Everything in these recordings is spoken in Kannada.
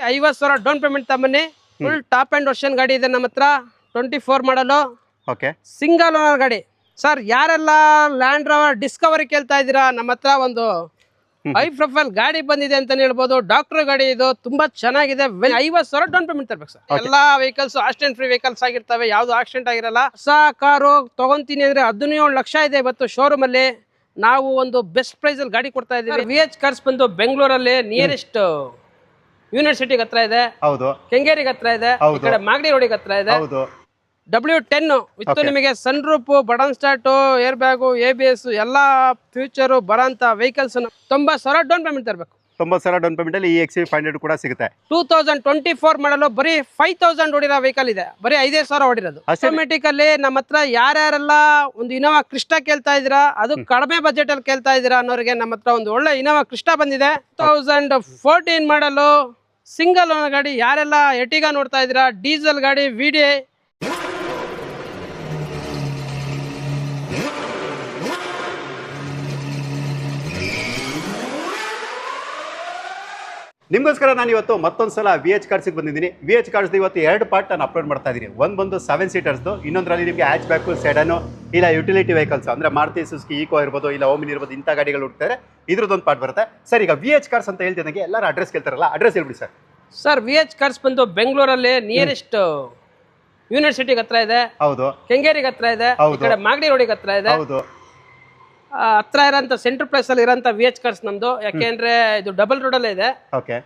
50,000 ಡೌನ್ ಪೇಮೆಂಟ್ ತಮ್ಮನಿ. ಫುಲ್ ಟಾಪ್ ಅಂಡ್ ವರ್ಷನ್ ಗಾಡಿ ಇದೆ ನಮ್ಮ ಹತ್ರ. 24 ಮಾಡಲು. ಓಕೆ, ಸಿಂಗಲ್ ಓನರ್ ಗಾಡಿ ಸರ್. ಯಾರೆಲ್ಲ ಲ್ಯಾಂಡ್ ರೋವರ್ ಡಿಸ್ಕವರಿ ಕೇಳ್ತಾ ಇದ್ದೀರಾ, ನಮ್ಮ ಹತ್ರ ಒಂದು ಹೈ ಪ್ರೊಫೈಲ್ ಗಾಡಿ ಬಂದಿದೆ ಅಂತಾನೆ ಹೇಳ್ಬೋದು. ಡಾಕ್ಟರ್ ಗಾಡಿ ಇದು ತುಂಬಾ ಚೆನ್ನಾಗಿದೆ. 50,000 ಡೌನ್ ಪೇಮೆಂಟ್ ತರಬೇಕು ಸರ್. ಎಲ್ಲಾ ವೆಹಿಕಲ್ಸ್ ಆಕ್ಸಿಡೆಂಟ್ ಫ್ರೀ ವೆಹಿಕಲ್ಸ್ ಆಗಿರ್ತವೆ, ಯಾವ್ದು ಆಕ್ಸಿಡೆಂಟ್ ಆಗಿರಲ್ಲ. ಹೊಸ ಕಾರು ತಗೊಂತೀನಿ ಅಂದ್ರೆ 17 ಲಕ್ಷ ಇದೆ ಇವತ್ತು ಶೋರೂಮ್ ಅಲ್ಲಿ. ನಾವು ಒಂದು ಬೆಸ್ಟ್ ಪ್ರೈಸ್ ಅಲ್ಲಿ ಗಾಡಿ ಕೊಡ್ತಾ ಇದೀವಿ. VH ಕಾರ್ಸ್ ಬಂದು ಬೆಂಗಳೂರಲ್ಲಿ ನಿಯರೆಸ್ಟ್ ಯೂನಿವರ್ಸಿಟಿಗೆ ಹತ್ರ ಇದೆ, ಹೌದು. ಕೆಂಗೇರಿಗೆ ಹತ್ರ ಇದೆ, ಈ ಕಡೆ ಮಾಗಡಿ ರೋಡಿಗೆ ಹತ್ರ ಇದೆ. ಹೌದು. W10 ವಿತ್ ನಿಮಗೆ sunroof, button start, air bag, ABS ಎಲ್ಲ ಫ್ಯೂಚರ್ ಬರೋಂತ ವೆಹಿಕಲ್ಸ್ 90,000 ಡೌನ್ ಪೇಮೆಂಟ್ ತರಬೇಕು. 90,000 ಡೌನ್ ಪೇಮೆಂಟ್ ಅಲ್ಲಿ XV500 ಕೂಡ ಸಿಗುತ್ತೆ. 2024 ಮಾಡಲು ಬರೀ 5,000 ಹೊಡಿರೋ ವೆಹಿಕಲ್ ಇದೆ, ಬರೀ 5,000 ಹೊಡಿರೋದು. ಆಟೋಮೆಟಿಕ್ ಅಲ್ಲಿ ನಮ್ಮ ಹತ್ರ ಯಾರ್ಯಾರೆಲ್ಲ ಒಂದು ಇನೋವಾ ಕ್ರಿಸ್ಟಾ ಕೇಳ್ತಾ ಇದೀರಾ, ಅದು ಕಡಿಮೆ ಬಜೆಟ್ ಅಲ್ಲಿ ಕೇಳ್ತಾ ಇದೀರಾ ಅನ್ನೋರಿಗೆ ನಮ್ಮ ಹತ್ರ ಒಂದು ಒಳ್ಳೆ ಇನೋವಾ ಕ್ರಿಸ್ಟಾ ಬಂದಿದೆ. 2014 ಮಾಡಲು ಸಿಂಗಲ್ ಓನರ್ ಗಾಡಿ. ಯಾರೆಲ್ಲ ಎಟಿಗಾ ನೋಡ್ತಾ ಇದೀರಾ, ಡೀಸೆಲ್ ಗಾಡಿ, VDI ನಿಮಗೋಸ್ಕರ ನಾನು ಇವತ್ತು ಮತ್ತೊಂದ್ಸಲ VH ಕಾರ್ಸ್ಗೆ ಬಂದಿದ್ದೀನಿ. VH ಕಾರ್ಸ್ ಇವತ್ತು 2 ಪಾರ್ಟ್ ನಾನು ಅಪ್ಲೋಡ್ ಮಾಡ್ತಾ ಇದ್ದೀನಿ. ಒಂದು ಬಂದು 7 ಸೀಟರ್ಸ್ದು, ಇನ್ನೊಂದರಲ್ಲಿ ನಿಮಗೆ ಹ್ಯಾಚ್ ಬ್ಯಾಕು, ಸೆಡನು, ಇಲ್ಲ ಯುಟಿಲಿಟಿ ವೆಹಿಕಲ್ಸ್ ಅಂದರೆ ಮಾರುತಿ ಸುಜುಕಿ ಈಕೋ ಇರ್ಬೋದು, ಇಲ್ಲ ಓಮಿನಿ ಇರ್ಬೋದು, ಇಂಥ ಗಾಡಿಗಳು ಹುಡ್ತಾರೆ. ಇದ್ರದ್ದೊಂದು ಪಾರ್ಟ್ ಬರುತ್ತೆ ಸರ್. ಈಗ VH ಕಾರ್ಸ್ ಅಂತ ಹೇಳ್ತಿದ್ದಂಗೆ ಎಲ್ಲರೂ ಅಡ್ರೆಸ್ ಕೇಳ್ತಾರಲ್ಲ, ಅಡ್ರೆಸ್ ಹೇಳ್ಬಿಡಿ ಸರ್. ಸರ್ VH ಕಾರ್ಸ್ ಬಂದು ಬೆಂಗಳೂರಲ್ಲಿ ನಿಯರೆಸ್ಟ್ ಯೂನಿವರ್ಸಿಟಿಗೆ ಹತ್ರ ಇದೆ, ಹೌದು. ಕೆಂಗೇರಿಗೆ ಹತ್ರ ಇದೆ, ಈ ಕಡೆ ಮಾಗಡಿ ರೋಡಿಗೆ ಹತ್ರ ಇದೆ. ಹೌದು. ಹತ್ರ ಇರೋಂಥ ಸೆಂಟ್ರಲ್ ಪ್ಲೇಸ್ ಅಲ್ಲಿ ಇರೋಂಥ VH ಕಾರ್ಸ್ ನಮ್ದು. ಯಾಕೆಂದ್ರೆ ಇದು ಡಬಲ್ ರೋಡ್ ಅಲ್ಲೇ ಇದೆ. ಓಕೆ.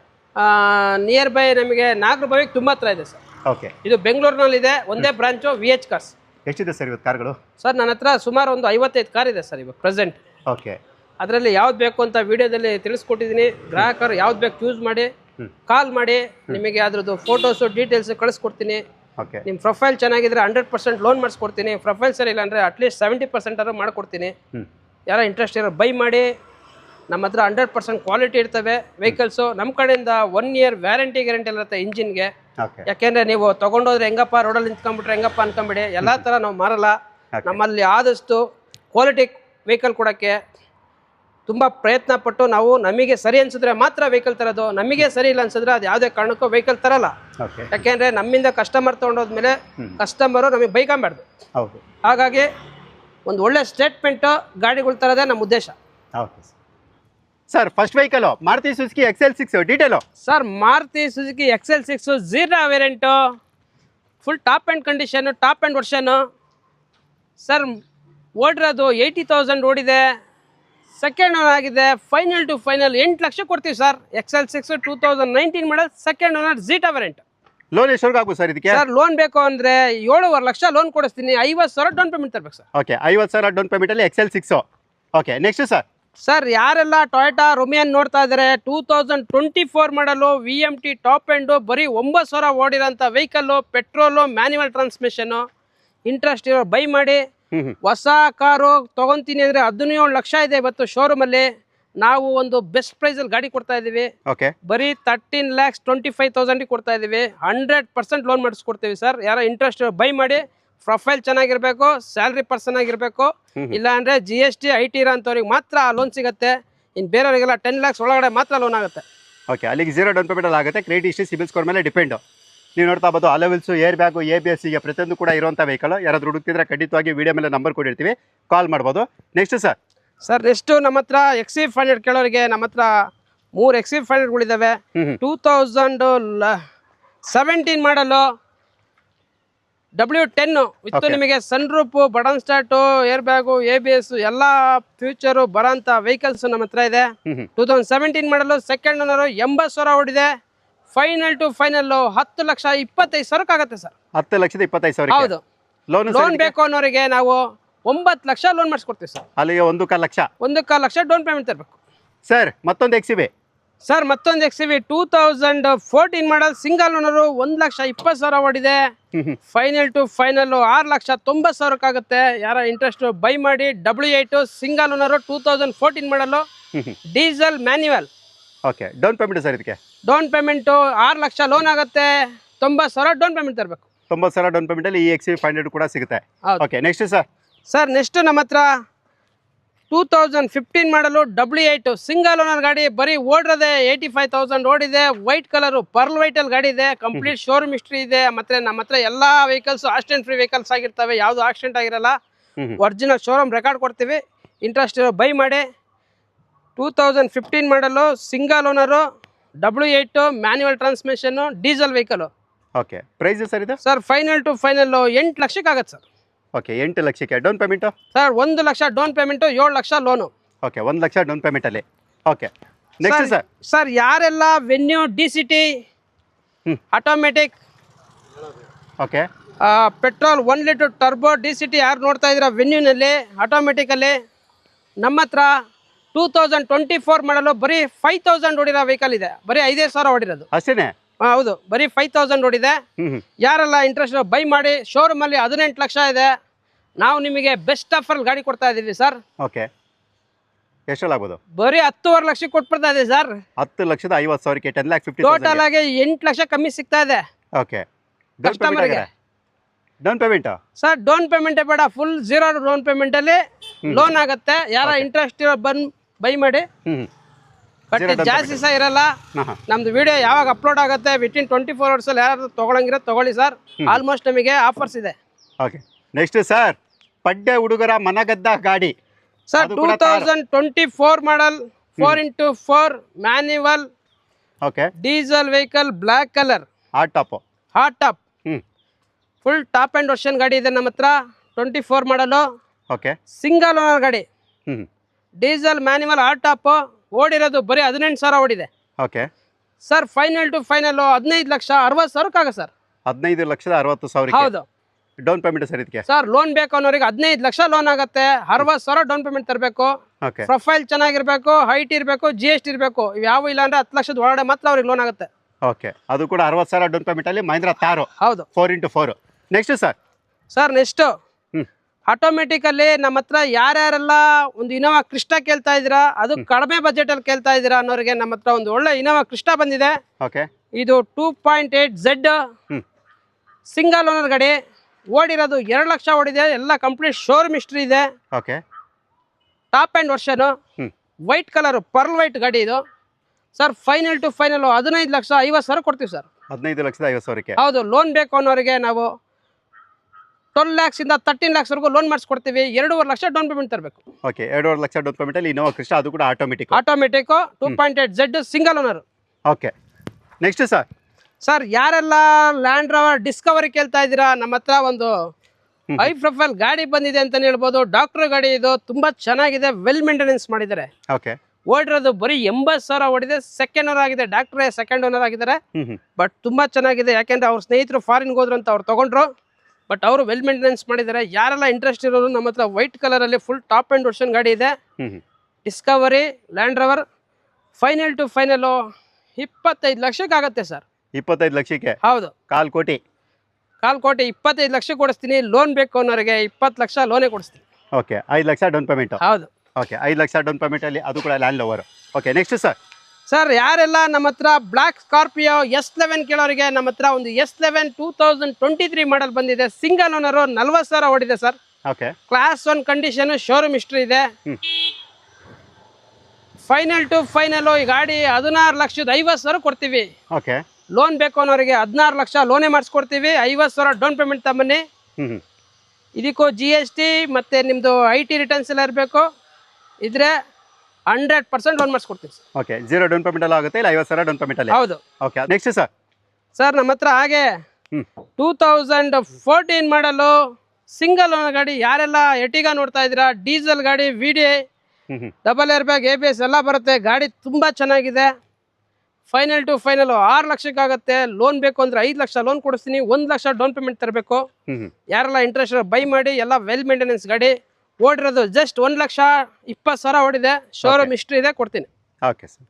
ನಿಯರ್ ಬೈ ನಮಗೆ ನಾಗರಬಾವಿಗೆ ತುಂಬಾ ಹತ್ರ ಇದೆ ಸರ್. ಓಕೆ. ಇದು ಬೆಂಗಳೂರಿನಲ್ಲಿ ಇದೆ, ಒಂದೇ ಬ್ರಾಂಚು VH ಕಾರ್ಸ್. ಎಷ್ಟಿದೆ ಸರ್ ಇವತ್ತು ಕಾರ್ಗಳು? ಸರ್ ನನ್ನ ಹತ್ರ ಸುಮಾರು ಒಂದು 55 ಕಾರ್ ಇದೆ ಸರ್ ಇವಾಗ ಪ್ರೆಸೆಂಟ್. ಓಕೆ. ಅದರಲ್ಲಿ ಯಾವ್ದು ಬೇಕು ಅಂತ ವಿಡಿಯೋದಲ್ಲಿ ತಿಳಿಸ್ಕೊಟ್ಟಿದ್ದೀನಿ. ಗ್ರಾಹಕರು ಯಾವ್ದು ಬೇಕು ಚೂಸ್ ಮಾಡಿ ಕಾಲ್ ಮಾಡಿ, ನಿಮಗೆ ಅದ್ರದ್ದು ಫೋಟೋಸು ಡೀಟೇಲ್ಸ್ ಕಳಿಸ್ಕೊಡ್ತೀನಿ. ನಿಮ್ಮ ಪ್ರೊಫೈಲ್ ಚೆನ್ನಾಗಿದ್ರೆ 100% ಲೋನ್ ಮಾಡಿಸ್ಕೊಡ್ತೀನಿ. ಪ್ರೊಫೈಲ್ ಸರಿ ಇಲ್ಲ ಅಂದರೆ ಅಟ್ಲೀಸ್ಟ್ 70% ಆದ್ರೂ ಮಾಡ್ಕೊಡ್ತೀನಿ. ಯಾರೋ ಇಂಟ್ರೆಸ್ಟ್ ಇರೋ ಬೈ ಮಾಡಿ. ನಮ್ಮ ಹತ್ರ 100% ಕ್ವಾಲಿಟಿ ಇರ್ತವೆ ವೆಹಿಕಲ್ಸು. ನಮ್ಮ ಕಡೆಯಿಂದ 1 year ವ್ಯಾರಂಟಿ ಗ್ಯಾರಂಟಿ ಇರುತ್ತೆ ಇಂಜಿನ್ಗೆ. ಯಾಕೆಂದರೆ ನೀವು ತೊಗೊಂಡೋದ್ರೆ ಹೆಂಗಪ್ಪ ರೋಡಲ್ಲಿ ನಿಂತ್ಕೊಂಡ್ಬಿಟ್ರೆ ಹೆಂಗಪ್ಪ ಅನ್ಕೊಂಬಿಡಿ, ಎಲ್ಲ ಥರ ನಾವು ಮಾರಲ್ಲ. ನಮ್ಮಲ್ಲಿ ಆದಷ್ಟು ಕ್ವಾಲಿಟಿ ವೆಹಿಕಲ್ ಕೊಡೋಕ್ಕೆ ತುಂಬ ಪ್ರಯತ್ನ ಪಟ್ಟು ನಾವು ನಮಗೆ ಸರಿ ಅನ್ಸಿದ್ರೆ ಮಾತ್ರ ವೆಹಿಕಲ್ ತರೋದು. ನಮಗೆ ಸರಿ ಇಲ್ಲ ಅನ್ಸಿದ್ರೆ ಅದು ಯಾವುದೇ ಕಾರಣಕ್ಕೂ ವೆಹಿಕಲ್ ತರಲ್ಲ. ಯಾಕೆಂದರೆ ನಮ್ಮಿಂದ ಕಸ್ಟಮರ್ ತೊಗೊಂಡೋದ್ಮೇಲೆ ಕಸ್ಟಮರು ನಮಗೆ ಬೈಕೊಂಬಾರ್ದು. ಹಾಗಾಗಿ ಒಂದು ಒಳ್ಳೆ ಸ್ಟೇಟ್ಮೆಂಟು ಗಾಡಿಗಳು ತರೋದೇ ನಮ್ಮ ಉದ್ದೇಶ. Sir first vehicle Maruti Suzuki XL6 detail. Sir Maruti Suzuki XL6 0 variant, full top end condition, top end version. Sir ಓಡಿರೋದು 80,000 ಓಡಿದೆ, ಸೆಕೆಂಡ್ ಓನರ್ ಆಗಿದೆ. ಫೈನಲ್ ಟು ಫೈನಲ್ 8 ಲಕ್ಷ ಕೊಡ್ತೀವಿ sir. XL6 2019 model, second owner Zeta variant. Loan ಎಷ್ಟು ಆಗ್ಬೋದು ಸರ್ ಇದಕ್ಕೆ? ಸರ್ ಲೋನ್ ಬೇಕು ಅಂದರೆ 7.5 ಲಕ್ಷ ಲೋನ್ ಕೊಡಿಸ್ತೀನಿ. 50,000 ಡೌನ್ ಪೇಮೆಂಟ್ ತರಬೇಕು ಸರ್. ಓಕೆ, 50,000 ಡೌನ್ ಪೇಮೆಂಟಲ್ಲಿ XL6. Okay, next sir. Sir ಯಾರೆಲ್ಲ ಟೊಯೋಟಾ ರುಮಿಯನ್ ನೋಡ್ತಾ ಇದ್ದಾರೆ, 2024 ಮಾಡಲು VMT ಟಾಪ್ ಎಂಡು, ಬರೀ 9,000 ಓಡಿರೋಂಥ vehicle, petrol, manual transmission. Interest ಇರೋ ಬೈ ಮಾಡಿ. ಹೊಸ ಕಾರು ತಗೊಂತೀನಿ ಅಂದರೆ 17 ಲಕ್ಷ ಇದೆ ಇವತ್ತು ಶೋರೂಮಲ್ಲಿ. ನಾವು ಒಂದು ಬೆಸ್ಟ್ ಪ್ರೈಸಲ್ಲಿ ಗಾಡಿ ಕೊಡ್ತಾ ಇದ್ದೀವಿ. ಓಕೆ, ಬರೀ 13,25,000 ಕೊಡ್ತಾ ಇದ್ದೀವಿ. 100% ಲೋನ್ ಮಾಡಿಸ್ಕೊಡ್ತೀವಿ ಸರ್. ಯಾರೋ ಇಂಟ್ರೆಸ್ಟ್ ಬೈ ಮಾಡಿ. ಪ್ರೊಫೈಲ್ ಚೆನ್ನಾಗಿರಬೇಕು, ಸ್ಯಾಲ್ರಿ ಪರ್ಸನ್ ಆಗಿರಬೇಕು, ಇಲ್ಲ ಅಂದರೆ GST IT ಇರೋಂಥವ್ರಿಗೆ ಮಾತ್ರ ಲೋನ್ ಸಿಗುತ್ತೆ. ಇನ್ನು ಬೇರೆಯವರಿಗೆಲ್ಲ 10 lakhs ಒಳಗಡೆ ಮಾತ್ರ ಲೋನ್ ಆಗುತ್ತೆ. ಓಕೆ, ಅಲ್ಲಿಗೆ 0 ಡೌನ್ ಪೇಮೆಂಟಲ್ಲಿ ಆಗುತ್ತೆ. ಕ್ರೆಡಿಟ್ ಹಿಸ್ಟ್ರಿ, ಸಿಬಿಲ್ ಸ್ಕೋರ್ ಮೇಲೆ ಡಿಪೆಂಡು. ನೀವು ನೋಡ್ತಾ ಬೋದು ಅಲವೆಲ್ಸು, ಏರ್ ಬ್ಯಾಗು, ABS ಗೆ ಪ್ರತಿಯೊಂದು ಕೂಡ ಇರುವಂಥ ವೆಹಿಕಲ್. ಯಾರಾದರೂ ಹುಡುಕ್ತಿದ್ರೆ ಖಂಡಿತವಾಗಿ ವಿಡಿಯೋ ಮೇಲೆ ನಂಬರ್ ಕೊಟ್ಟಿರ್ತೀವಿ, ಕಾಲ್ ಮಾಡ್ಬೋದು. Next sir. ಸರ್ ನೆಕ್ಸ್ಟು ನಮ್ಮ ಹತ್ರ XV500 ಕೇಳೋರಿಗೆ ನಮ್ಮ ಹತ್ರ 3 XV500ಗಳಿದ್ದಾವೆ. 2017 ಮಾಡಲು W10 ವಿತ್ ನಿಮಗೆ sunroof, button start, air bag, ABS ಎಲ್ಲ ಫ್ಯೂಚರು ಬರೋಂಥ ವೆಹಿಕಲ್ಸ್ ನಮ್ಮ ಹತ್ರ ಇದೆ. 2017 ಮಾಡಲು, ಸೆಕೆಂಡ್ ಓನರು, 80,000 ಓಡಿದೆ. ಫೈನಲ್ ಟು ಫೈನಲ್ 10,25,000 ಆಗುತ್ತೆ ಸರ್. 10,25,000. ಹೌದು. ಲೋನ್ ಬೇಕು ಅನ್ನೋರಿಗೆ ನಾವು 9 ಲಕ್ಷ ಲೋನ್ ಮಾಡಿಸ್ಕೊಡ್ತೀವಿ ಸರ್. ಅಲ್ಲಿಗೆ 1.25 ಲಕ್ಷ. 1.25 ಲಕ್ಷ ಡೌನ್ ಪೇಮೆಂಟ್ ತರಬೇಕು ಸರ್. ಮತ್ತೊಂದು XV. ಸರ್ ಮತ್ತೊಂದು XV 2014 ಮಾಡಲ್, ಸಿಂಗಲ್ ಓನರು, 1,20,000 ಓಡಿದೆ. ಫೈನಲ್ ಟು ಫೈನಲ್ 6,90,000 ಆಗುತ್ತೆ. ಯಾರ ಇಂಟ್ರೆಸ್ಟ್ ಬೈ ಮಾಡಿ. W8 ಸಿಂಗಲ್ ಓನರು, 2014 ಮಾಡಲು, diesel manual. Okay, down payment sir ಇದಕ್ಕೆ? ಡೌನ್ ಪೇಮೆಂಟು 6 ಲಕ್ಷ ಲೋನ್ ಆಗುತ್ತೆ. 90,000 ಡೌನ್ ಪೇಮೆಂಟ್ ತರಬೇಕು. 90,000 ಡೌನ್ ಪೇಮೆಂಟಲ್ಲಿ XV500 ಕೂಡ ಸಿಗುತ್ತೆ. Okay, next sir. Sir next ನಮ್ಮ ಹತ್ರ 2015 ಮಾಡಲು W8 ಸಿಂಗಲ್ ಓನರ್ ಗಾಡಿ, ಬರೀ ಓಡಿರೋದೆ 85,000 ಓಡಿದೆ. ವೈಟ್ ಕಲರ್ ಪರ್ಲ್ ವೈಟ್ ಅಲ್ಲಿ ಗಾಡಿ ಇದೆ. ಕಂಪ್ಲೀಟ್ ಶೋರೂಮ್ ಹಿಸ್ಟ್ರಿ ಇದೆ. ಮತ್ತೆ ನಮ್ಮ ಹತ್ರ ಎಲ್ಲಾ ವೆಹಿಕಲ್ಸ್ ಆಕ್ಸಿಡೆಂಟ್ ಫ್ರೀ ವೆಹಿಕಲ್ಸ್ ಆಗಿರ್ತವೆ, ಯಾವ್ದು ಆಕ್ಸಿಡೆಂಟ್ ಆಗಿರಲ್ಲ. ಒರಿಜಿನಲ್ ಶೋರೂಮ್ ರೆಕಾರ್ಡ್ ಕೊಡ್ತೀವಿ. ಇಂಟ್ರೆಸ್ಟ್ ಇರೋ ಬೈ ಮಾಡಿ. 2015 model single owner, W8 manual transmission, diesel vehicle. Okay, price sir ಇದು? ಸರ್ ಫೈನಲ್ ಟು ಫೈನಲ್ 8 ಲಕ್ಷಕ್ಕೆ ಆಗುತ್ತೆ ಸರ್. ಓಕೆ, 8 ಲಕ್ಷಕ್ಕೆ. Down payment sir 1 lakh down payment, 7 lakh loan. Okay, 1 lakh down ಪೇಮೆಂಟಲ್ಲಿ. Okay, next sir. ಸರ್ ಯಾರೆಲ್ಲ Venue DCT automatic, okay, petrol 1 litre turbo DCT ಯಾರು ನೋಡ್ತಾ ಇದ್ದೀರಾ ವೆನ್ಯೂನಲ್ಲಿ ಆಟೋಮೆಟಿಕಲ್ಲಿ, ನಮ್ಮ ಹತ್ರ 2024 ಮಾಡಲು ಬರೀ 5,000 ಓಡಿರೋ ವೆಹಿಕಲ್ ಇದೆ. ಬರೀ 5,000 ಓಡಿರೋದು ಅಷ್ಟೇನೆ? ಹೌದು, ಬರೀ 5,000 ಓಡಿದೆ. ಯಾರೆಲ್ಲ ಇಂಟ್ರೆಸ್ಟ್ ಬೈ ಮಾಡಿ. ಶೋರೂಮಲ್ಲಿ 18 ಲಕ್ಷ ಇದೆ. ನಾವು ನಿಮಗೆ ಬೆಸ್ಟ್ ಆಫರ್ ಗಾಡಿ ಕೊಡ್ತಾ ಇದ್ದೀವಿ ಸರ್. ಓಕೆ, ಎಷ್ಟೆಲ್ಲ ಆಗ್ಬೋದು? ಬರೀ 10.5 ಲಕ್ಷಕ್ಕೆ ಕೊಟ್ಬಿಡ್ತಾ ಇದೆ ಸರ್. 10,50,000ಕ್ಕೆ 10,50,000 ಟೋಟಲ್ ಆಗಿ 8 ಲಕ್ಷ ಕಮ್ಮಿ ಸಿಗ್ತಾ ಇದೆ. ಓಕೆ, ಕಸ್ಟಮರ್ಗೆ. Down payment sir down payment ಬೇಡ, ಫುಲ್ 0 ಡೌನ್ ಪೇಮೆಂಟ್ ಅಲ್ಲಿ ಲೋನ್ ಆಗುತ್ತೆ. ಯಾರ ಇಂಟ್ರೆಸ್ಟ್ ಇರೋ ಬಂದು ಬೈ ಮಾಡಿ. ಬಟ್ ಜಾಸ್ತಿ ಸಹ ಇರಲ್ಲ. ನಮ್ದು ವಿಡಿಯೋ ಯಾವಾಗ ಅಪ್ಲೋಡ್ ಆಗುತ್ತೆ ವಿತಿನ್ 24 hours ಅಲ್ಲಿ ಯಾರು ತಗೊಳಂಗಿರೋ ತಗೊಳ್ಳಿ ಸರ್. ಆಲ್ಮೋಸ್ಟ್ ನಮಗೆ ಆಫರ್ಸ್ ಇದೆ. ಓಕೆ, ನೆಕ್ಸ್ಟ್ ಸರ್, ಪಡ್ಡೆ ಹುಡುಗರ ಮನಗದ್ದ ಗಾಡಿ sir 2024 model 4x4 manual, okay, diesel vehicle, black colour, hard top, full top end version ಗಾಡಿ ಇದೆ ನಮ್ಮ ಹತ್ರ. 24 ಮಾಡಲು, ಓಕೆ, ಸಿಂಗಲ್ ಓನರ್ ಗಾಡಿ, ಡೀಸೆಲ್ ಮ್ಯಾನ್ಯುವಲ್, ಹಾಟ್ ಟಾಪ್. ಓಡಿರೋದು ಬರೀ 18,000 ಓಡಿದೆ. Okay sir, final to final 15,60,000 sir. 15,60,000. ಹೌದು. ಡೌನ್ ಪೇಮೆಂಟ್ ಸರ್ ಇದಕ್ಕೆ? ಸರ್ ಲೋನ್ ಬೇಕು ಅನ್ನೋರಿಗೆ 15 ಲಕ್ಷ ಲೋನ್ ಆಗುತ್ತೆ. 60,000 ಡೌನ್ ಪೇಮೆಂಟ್ ತರಬೇಕು. ಓಕೆ, ಪ್ರೊಫೈಲ್ ಚೆನ್ನಾಗಿರ್ಬೇಕು, ಹೈಟ್ ಇರಬೇಕು, GST ಇರಬೇಕು. ಯಾವ ಇಲ್ಲ ಅಂದ್ರೆ 10 ಲಕ್ಷದ ಒಳಗಡೆ ಮಾತ್ರ ಅವ್ರಿಗೆ ಲೋನ್ ಆಗುತ್ತೆ. ಓಕೆ, ಅದು ಕೂಡ 60,000 ಡೌನ್ ಪೇಮೆಂಟ್ ಅಲ್ಲಿ ಮಹೀಂದ್ರ ತಾರು. ಹೌದು, 4x4. Next sir. Sir next automatic ಅಲ್ಲಿ ನಮ್ಮ ಹತ್ರ ಯಾರ್ಯಾರೆಲ್ಲ ಒಂದು ಇನೋವಾ ಕ್ರಿಸ್ಟಾ ಕೇಳ್ತಾ ಇದ್ದೀರಾ, ಅದು ಕಡಿಮೆ ಬಜೆಟ್ ಅಲ್ಲಿ ಕೇಳ್ತಾ ಇದ್ದೀರಾ ಅನ್ನೋರಿಗೆ ನಮ್ಮ ಹತ್ರ ಒಂದು ಒಳ್ಳೆ ಇನೋವಾ ಕ್ರಿಸ್ಟಾ ಬಂದಿದೆ. ಓಕೆ, ಇದು 2.8Z ಸಿಂಗಲ್ ಓನರ್ ಗಾಡಿ. ಓಡಿರೋದು 2 ಲಕ್ಷ ಓಡಿದೆ. ಎಲ್ಲ ಕಂಪ್ಲೀಟ್ ಶೋರೂಮ್ ಹಿಸ್ಟ್ರಿ ಇದೆ. Okay, top end version, white colour pearl white ಗಾಡಿ ಇದು. ಸರ್ ಫೈನಲ್ ಟು ಫೈನಲ್ 15,50,000 ಕೊಡ್ತೀವಿ ಸರ್. 15,50,000ಕ್ಕೆ. ಹೌದು, ಲೋನ್ ಬೇಕು ಅನ್ನೋರಿಗೆ ನಾವು 12 lakhs ಇಂದ 13 lakhs ವರೆಗೂ ಲೋನ್ ಮಾಡಿಸ್ಕೊಡ್ತೀವಿ. 2.5 ಲಕ್ಷ ಡೌನ್ ಪೇಮೆಂಟ್ ತರಬೇಕು. ಓಕೆ, 2.5 ಲಕ್ಷ ಡೌನ್ ಪೇಮೆಂಟ್ ಅಲ್ಲಿ ಇನೋವಾ ಕ್ರಿಸ್ಟಾ, ಅದು ಕೂಡ automatic 2.8Z single owner. Okay, next sir. Sir ಯಾರೆಲ್ಲ ಲ್ಯಾಂಡ್ ರೋವರ್ ಡಿಸ್ಕವರಿ ಕೇಳ್ತಾ ಇದ್ದೀರಾ, ನಮ್ಮ ಹತ್ರ ಒಂದು ಹೈ ಪ್ರೊಫೈಲ್ ಗಾಡಿ ಬಂದಿದೆ ಅಂತಾನೆ ಹೇಳ್ಬೋದು. ಡಾಕ್ಟರ್ ಗಾಡಿ ಇದು, ತುಂಬಾ ಚೆನ್ನಾಗಿದೆ, ವೆಲ್ ಮೇಂಟೆನೆನ್ಸ್ ಮಾಡಿದ್ದಾರೆ. ಓಕೆ, ಓಡಿರೋದು ಬರೀ 80,000 ಓಡಿದೆ. ಸೆಕೆಂಡ್ ಓನರ್ ಆಗಿದೆ, ಡಾಕ್ಟ್ರೇ ಸೆಕೆಂಡ್ ಓನರ್ ಆಗಿದ್ದಾರೆ. ಬಟ್ ತುಂಬಾ ಚೆನ್ನಾಗಿದೆ, ಯಾಕೆಂದ್ರೆ ಅವ್ರ ಸ್ನೇಹಿತರು ಫಾರಿನ್ಗೆ ಹೋದ್ರು ಅಂತ ಅವ್ರು ತಗೊಂಡ್ರು. ಬಟ್ ಅವರು ವೆಲ್ ಮೇಂಟೆನೆನ್ಸ್ ಮಾಡಿದ್ದಾರೆ. ಯಾರೆಲ್ಲ ಇಂಟ್ರೆಸ್ಟ್ ಇರೋರು, ನಮ್ಮ ಹತ್ರ ವೈಟ್ ಕಲರ್ ಅಲ್ಲಿ ಫುಲ್ ಟಾಪ್ ಅಂಡ್ ವರ್ಷನ್ ಗಾಡಿ ಇದೆ. Discovery Land Rover. Final to final 25 ಲಕ್ಷಕ್ಕೆ ಆಗುತ್ತೆ ಸರ್. 25 ಲಕ್ಷಕ್ಕೆ? ಹೌದು, ಕಾಲ್ ಕೋಟಿ 25 ಲಕ್ಷ ಕೊಡಿಸ್ತೀನಿ. ಲೋನ್ ಬೇಕು ಅನ್ನೋರಿಗೆ 20 ಲಕ್ಷ ಲೋನೇ ಕೊಡಿಸ್ತೀನಿ. Okay, 5 lakh down payment? ಹೌದು. ಓಕೆ, 5 ಲಕ್ಷ ಡೌನ್ ಪೇಮೆಂಟ್ ಅಲ್ಲಿ, ಅದು ಕೂಡ land lower. Okay, next sir. Sir ಯಾರೆಲ್ಲ ನಮ್ಮ ಹತ್ರ ಬ್ಲ್ಯಾಕ್ ಸ್ಕಾರ್ಪಿಯೋ S11 ಕೇಳೋರಿಗೆ ನಮ್ಮ ಹತ್ರ ಒಂದು S11 2023 ಮಾಡಲ್ ಬಂದಿದೆ. ಸಿಂಗಲ್ ಓನರ್, 40,000 ಓಡಿದೆ sir. Okay, class 1 condition, showroom history ಇದೆ. ಫೈನಲ್ ಟು ಫೈನಲ್ ಈ ಗಾಡಿ 16,50,000 ಕೊಡ್ತೀವಿ. ಓಕೆ, ಲೋನ್ ಬೇಕು ಅನ್ನೋರಿಗೆ 16 ಲಕ್ಷ ಲೋನೇ ಮಾಡಿಸ್ಕೊಡ್ತೀವಿ. 50,000 ಡೌನ್ ಪೇಮೆಂಟ್ ತಮ್ಮನ್ನಿ. ಇದಕ್ಕೂ GST ಮತ್ತೆ ನಿಮ್ದು IT ರಿಟರ್ನ್ಸ್ ಎಲ್ಲ ಇರಬೇಕು. ಇದ್ರೆ 100% ಲೋನ್ ಮಾಡಿಸ್ಕೊಡ್ತೀವಿ ಸರ್. ಓಕೆ, 0 ಡೌನ್ ಪೇಮೆಂಟ್ ಎಲ್ಲ ಆಗುತ್ತೆ, ಇಲ್ಲ 50,000 ಡೌನ್ ಪೇಮೆಂಟ್ ಅಲ್ಲಿ? ಹೌದು. Okay, next sir. ಸರ್ ನಮ್ಮ ಹತ್ರ ಹಾಗೆ 2014 ಮಾಡಲು ಸಿಂಗಲ್ ಓನರ್ ಗಾಡಿ. ಯಾರೆಲ್ಲ ಎಟಿಗಾ ನೋಡ್ತಾ ಇದ್ದೀರಾ, ಡೀಸೆಲ್ ಗಾಡಿ, VDI, double air bag, ABS ಎಲ್ಲ ಬರುತ್ತೆ. ಗಾಡಿ ತುಂಬಾ ಚೆನ್ನಾಗಿದೆ. ಫೈನಲ್ ಟು ಫೈನಲ್ 6 ಲಕ್ಷಕ್ಕೆ ಆಗುತ್ತೆ. ಲೋನ್ ಬೇಕು ಅಂದ್ರೆ 5 ಲಕ್ಷ ಲೋನ್ ಕೊಡಿಸ್ತೀನಿ. 1 ಲಕ್ಷ ಡೌನ್ ಪೇಮೆಂಟ್ ತರಬೇಕು. ಯಾರೆಲ್ಲ ಇಂಟ್ರೆಸ್ಟ್ ಬೈ ಮಾಡಿ. ಎಲ್ಲ ವೆಲ್ ಮೇಂಟೆನೆನ್ಸ್ ಗಾಡಿ. ಓಡಿರೋದು ಜಸ್ಟ್ 1,20,000 ಓಡಿದೆ. ಶೋರೂಮ್ ಹಿಸ್ಟ್ರಿ ಇದೆ, ಕೊಡ್ತೀನಿ. Okay sir.